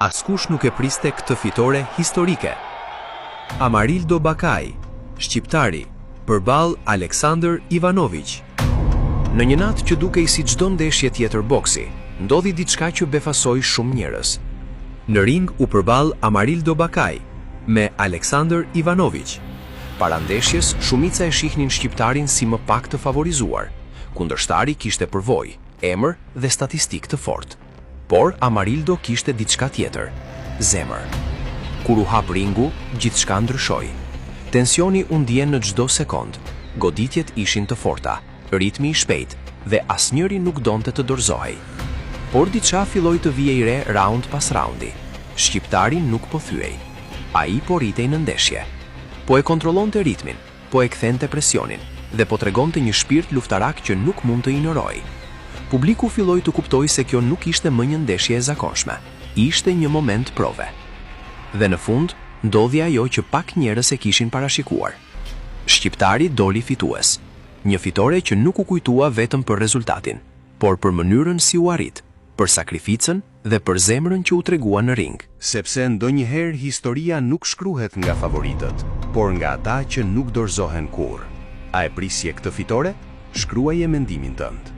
Askush nuk e priste këtë fitore historike. Amarildo Bakaj, shqiptari, përballë Aleksandr Ivanović. Në një natë që dukej si çdo ndeshje tjetër boksi, ndodhi diçka që befasoi shumë njerëz. Në ring u përball Amarildo Bakaj me Aleksandr Ivanović. Para ndeshjes, shumica e shihnin shqiptarin si më pak të favorizuar. Kundërshtari kishte përvojë, emër dhe statistikë të fortë. Por Amarildo kishte diçka tjetër, zemër. Kur u hap ringu, gjithçka ndryshoi. Tensioni u ndjen në çdo sekond. Goditjet ishin të forta, ritmi i shpejt dhe asnjëri nuk donte të dorëzohej. Por diçka filloi të vijej re raund pas raundi. Shqiptari nuk po thyej. Ai po rritej në ndeshje. Po e kontrollonte ritmin, po e kthente presionin dhe po tregonte një shpirt luftarak që nuk mund të ignoroj. Publiku filloi të kuptoj se kjo nuk ishte më një ndeshje e zakonshme. Ishte një moment prove. Dhe në fund, ndodhi ajo që pak njerëz e kishin parashikuar. Shqiptari doli fitues. Një fitore që nuk u kujtua vetëm për rezultatin, por për mënyrën si u arrit, për sakrificën dhe për zemrën që u tregua në ring. Sepse ndonjëherë historia nuk shkruhet nga favoritët, por nga ata që nuk dorëzohen kurrë. A e prisje këtë fitore? Shkruaje mendimin tënd.